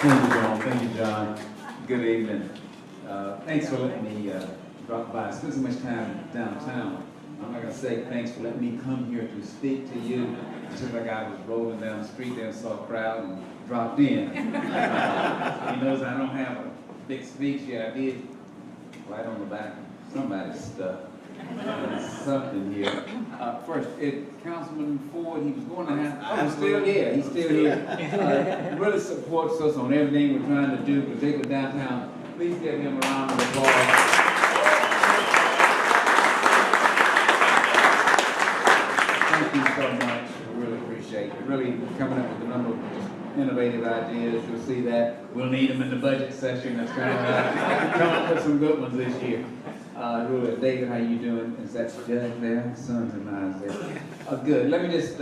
Thank you, John. Thank you, John. Good evening. Thanks for letting me drop by. I spent so much time downtown. I'm not gonna say thanks for letting me come here to speak to you. It's just like I was rolling down the street there and saw a crowd and dropped in. He knows I don't have a big speech yet. I did right on the back of somebody's stuff. Something here. First, Councilman Ford, he was going to have, he's still here, he's still here. Really supports us on everything we're trying to do, particularly downtown. Please give him a round of applause. Thank you so much. I really appreciate it. Really coming up with a number of just innovative ideas. You'll see that. We'll need them in the budget session. That's kind of come up with some good ones this year. Really, David, how you doing? Is that Judge there? Sons and eyes there. Good. Let me just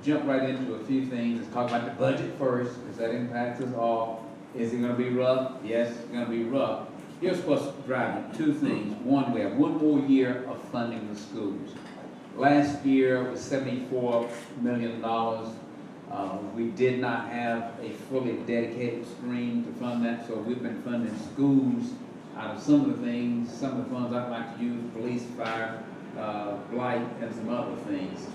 jump right into a few things. Let's talk about the budget first, because that impacts us all. Is it going to be rough? Yes, it's going to be rough. Here's what's driving it. Two things. One, we have one more year of funding the schools. Last year was $74 million. We did not have a fully dedicated stream to fund that, so we've been funding schools out of some of the things, some of the funds I'd like to use, police, fire, blight, and some other things.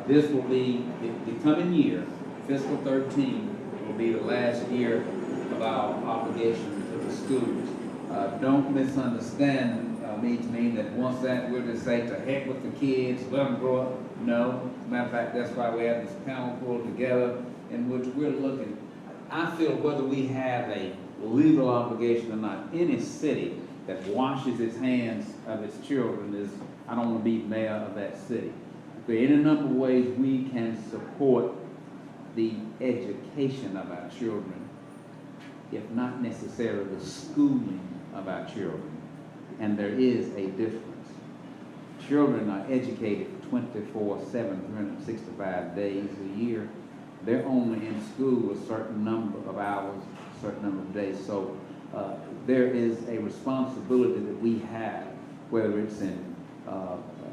This will be, the coming year, fiscal 13, will be the last year of our obligation to the schools. Don't misunderstand me to mean that once that we'll just say to heck with the kids, let them grow up. No, as a matter of fact, that's why we have this panel pulled together in which we're looking. I feel whether we have a legal obligation or not, any city that washes its hands of its children is, I don't want to be mayor of that city. There are any number of ways we can support the education of our children, if not necessarily the schooling of our children. And there is a difference. Children are educated 24/7, 365 days a year. They're only in school a certain number of hours, a certain number of days. So there is a responsibility that we have, whether it's in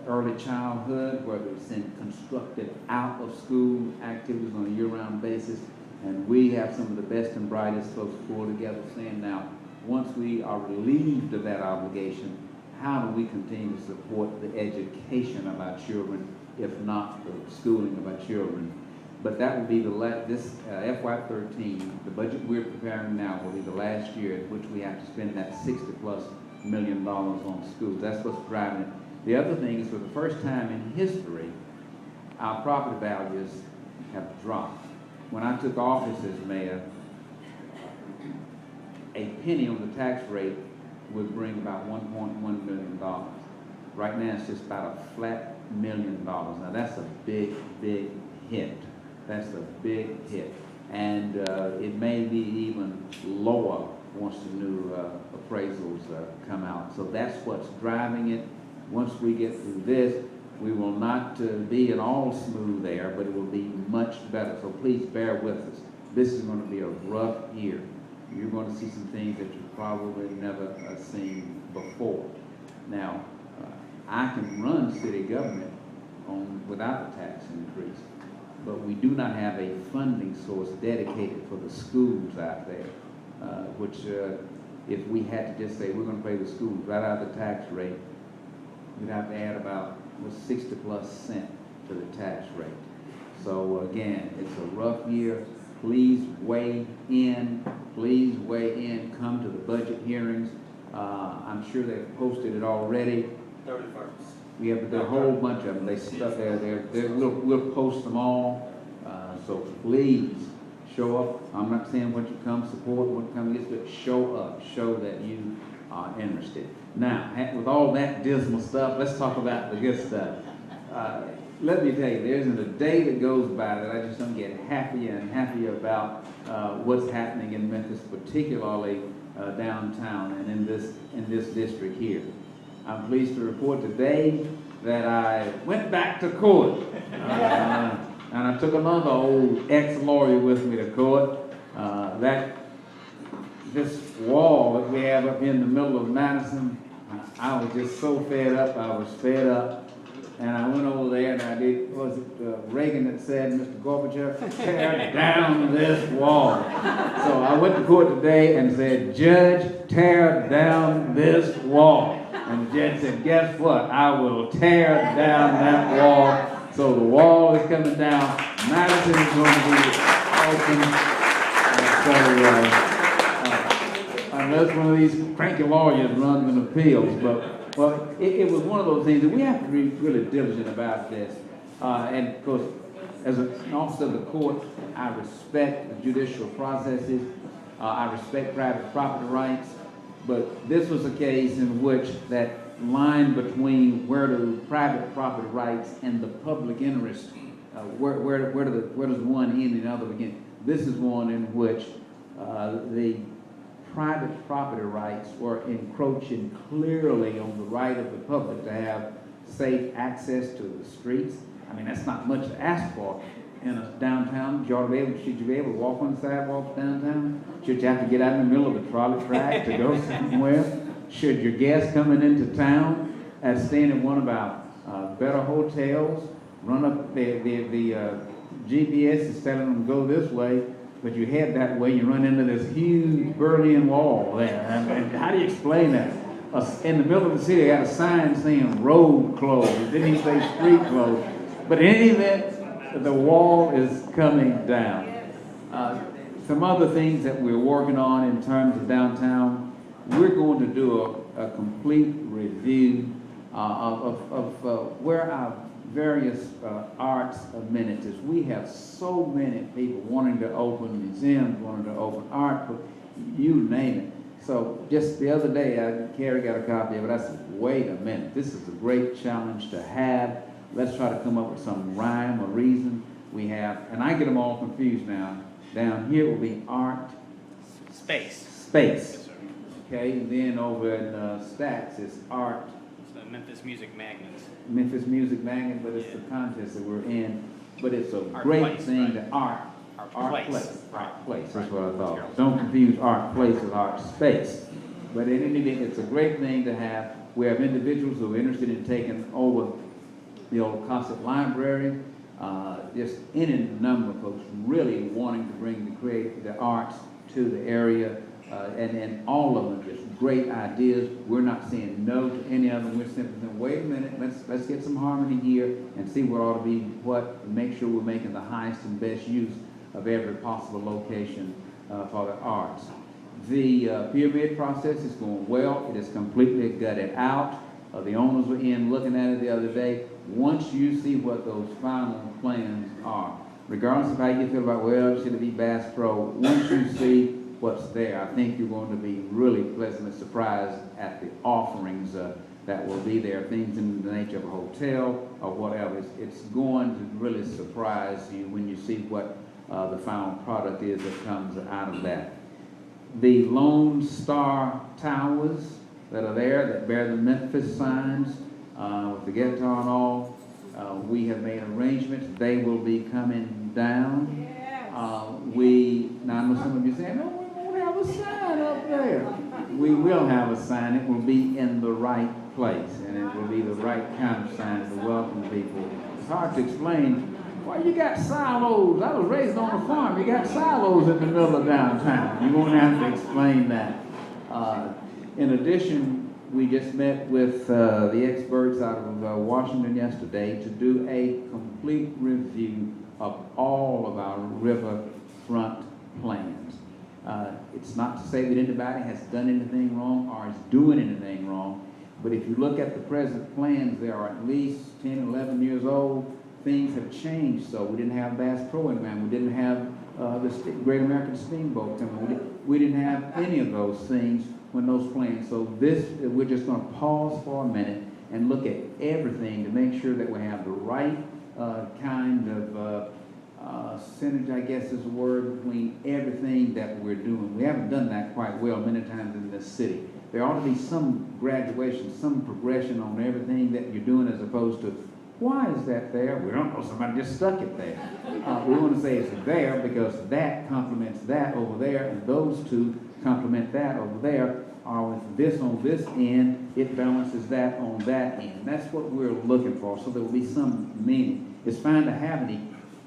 early childhood, whether it's in constructed out of school activities on a year-round basis. And we have some of the best and brightest folks pulled together saying, now, once we are relieved of that obligation, how do we continue to support the education of our children, if not the schooling of our children? But that will be this FY13, the budget we're preparing now will be the last year in which we have to spend that $60+ million on schools. That's what's driving it. The other thing is, for the first time in history, our property values have dropped. When I took office as mayor, a penny on the tax rate would bring about $1.1 million. Right now, it's just about a flat $1 million. Now, that's a big, big hit. That's a big hit. And it may be even lower once the new appraisals come out. So that's what's driving it. Once we get through this, we will not be an all smooth air, but it will be much better. So please bear with us. This is going to be a rough year. You're going to see some things that you've probably never seen before. Now, I can run city government without a tax increase, but we do not have a funding source dedicated for the schools out there, which if we had to just say we're going to pay the schools right out of the tax rate, we'd have to add about 60+ cents to the tax rate. So again, it's a rough year. Please weigh in. Please weigh in. Come to the budget hearings. I'm sure they've posted it already. 31st. We have a whole bunch of them. They stuck there. We'll post them all. So please show up. I'm not saying what you come support, what you come against, but show up. Show that you are interested. Now, with all that dismal stuff, let's talk about the good stuff. Let me tell you, there isn't a day that goes by that I just don't get happier and happier about what's happening in Memphis, particularly downtown and in this district here. I'm pleased to report today that I went back to court, and I took another old ex-lawyer with me to court. This wall that we have up in the middle of Madison, I was just so fed up. I was fed up. And I went over there and I did, was it Reagan that said, Mr. Gorbachev, tear down this wall. So I went to court today and said, Judge, tear down this wall. And the judge said, guess what? I will tear down that wall. So the wall is coming down. Madison is going to be open. Unless one of these cranky lawyers runs an appeals, but well, it was one of those things that we have to be really diligent about this. And of course, as an officer of the court, I respect the judicial processes. I respect private property rights. But this was a case in which that line between where do private property rights and the public interest, where does one end and the other begin? This is one in which the private property rights were encroaching clearly on the right of the public to have safe access to the streets. I mean, that's not much to ask for in a downtown. Should you be able to walk on the sidewalks downtown? Should you have to get out in the middle of the trolley track to go somewhere? Should your guests coming into town and staying at one of our better hotels, run up the GPS is telling them to go this way, but you head that way, you run into this huge Berlin Wall there. And how do you explain that? In the middle of the city, they got a sign saying road closed. It didn't even say street closed. But in any event, the wall is coming down. Some other things that we're working on in terms of downtown, we're going to do a complete review of where our various arts amenities. We have so many people wanting to open museums, wanting to open art, you name it. So just the other day, Carrie got a copy of it. I said, wait a minute, this is a great challenge to have. Let's try to come up with some rhyme or reason. We have, and I get them all confused now. Down here will be art. Space. Yes, okay, and then over in Stats, it's art. It's the Memphis Music Magnets. Memphis Music Magnet, but it's the contest that we're in. But it's a Art great place, thing right. to art. Art place. Art place, that's Right. what I thought. Don't confuse art place with art space. But in any event, it's a great thing to have. We have individuals who are interested in taking over the old Cosset Library. Just any number of folks really wanting to bring the arts to the area. And all of them just great ideas. We're not saying no to any of them. We're simply saying, wait a minute, let's get some harmony here and see what ought to be what, make sure we're making the highest and best use of every possible location for the arts. The peer bid process is going well. It is completely gutted out. The owners were in looking at it the other day. Once you see what those final plans are, regardless of how you feel about, well, should it be Bass Pro, once you see what's there, I think you're going to be really pleasantly surprised at the offerings that will be there, things in the nature of a hotel or whatever. It's going to really surprise you when you see what the final product is that comes out of that. The Lone Star Towers that are there that bear the Memphis signs with the guitar and all, we have made arrangements. They will be coming down. Now I know some of you saying, no, we won't have a sign up there. We will have a sign. It will be in the right place, and it will be the right kind of sign to welcome people. It's hard to explain. Why you got silos? I was raised on a farm. You got silos in the middle of downtown. You're going to have to explain that. In addition, we just met with the experts out of Washington yesterday to do a complete review of all of our riverfront plans. It's not to say that anybody has done anything wrong or is doing anything wrong, but if you look at the present plans, they are at least 10, 11 years old. Things have changed, so we didn't have Bass Pro in man. We didn't have the Great American Steamboat coming. We didn't have any of those things when those plans. So we're just going to pause for a minute and look at everything to make sure that we have the right kind of synergy, I guess is the word, between everything that we're doing. We haven't done that quite well many times in this city. There ought to be some graduation, some progression on everything that you're doing, as opposed to, why is that there? We don't know, somebody just stuck it there. We want to say it's there because that complements that over there, and those two complement that over there, or with this on this end, it balances that on that end. That's what we're looking for, so there will be some meaning. It's fine to have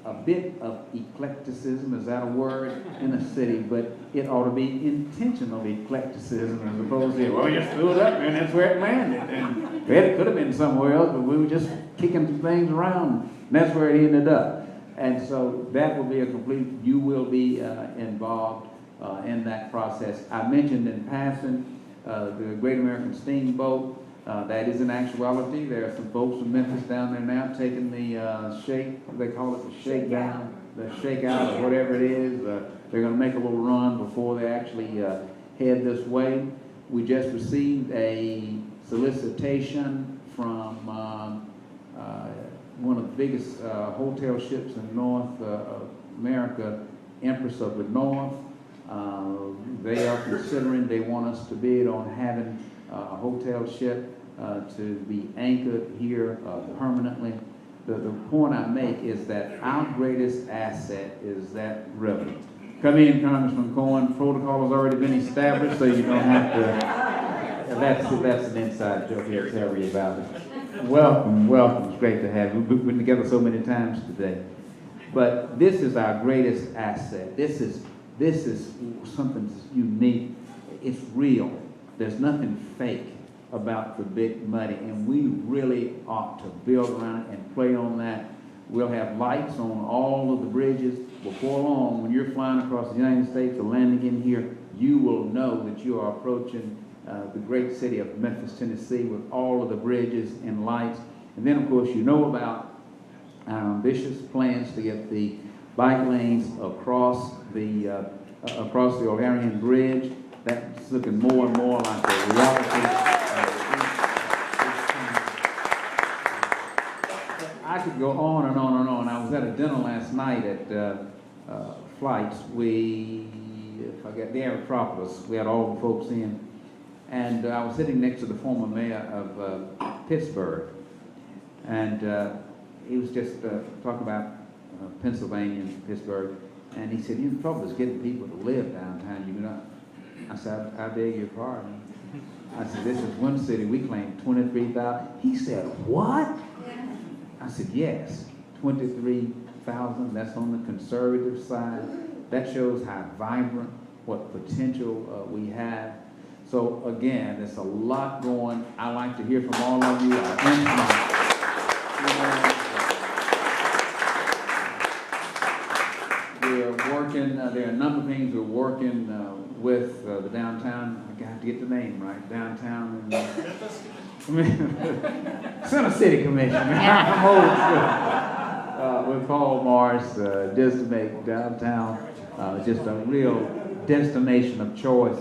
a bit of eclecticism, is that a word, in a city, but it ought to be intentional eclecticism as opposed to, well, we just threw it up and that's where it landed. And it could have been somewhere else, but we were just kicking things around, and that's where it ended up. And so that will be a complete, you will be involved in that process. I mentioned in passing the Great American Steamboat. That is an actuality. There are some folks from Memphis down there now taking the they call it the shakedown, the shakeout, or whatever it is. They're going to make a little run before they actually head this way. We just received a solicitation from one of the biggest hotel ships in North America, Empress of the North. They are considering, they want us to bid on having a hotel ship to be anchored here permanently. The point I make is that our greatest asset is that river. Come in, Congressman Cohen. Protocol has already been established, so you don't have to. That's an inside joke here. Tell you about it. Welcome, welcome. It's great to have you. We've been together so many times today. But this is our greatest asset. This is something that's unique. It's real. There's nothing fake about the big money, and we really ought to build around it and play on that. We'll have lights on all of the bridges. Before long, when you're flying across the United States or landing in here, you will know that you are approaching the great city of Memphis, Tennessee, with all of the bridges and lights. And then, of course, you know about our ambitious plans to get the bike lanes across the O'Harian Bridge. That's looking more and more like a reality. I could go on and on and on. I was at a dinner last night at Flights. If I got the Aerotropolis, we had all the folks in. And I was sitting next to the former mayor of Pittsburgh. And he was just talking about Pennsylvania and Pittsburgh. And he said, the trouble is getting people to live downtown. You know, I said, I beg your pardon. I said, this is one city, we claim 23,000. He said, what? I said, yes, 23,000. That's on the conservative side. That shows how vibrant, what potential we have. So again, there's a lot going. I like to hear from all of you. We're working, there are a number of things we're working with the downtown, I got to get the name right, downtown Center City Commission. I'm old school. With Paul Morris, just to make downtown just a real destination of choice.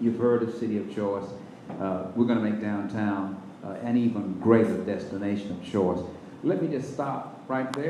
You've heard of City of Choice. We're going to make downtown an even greater destination of choice. Let me just stop right there.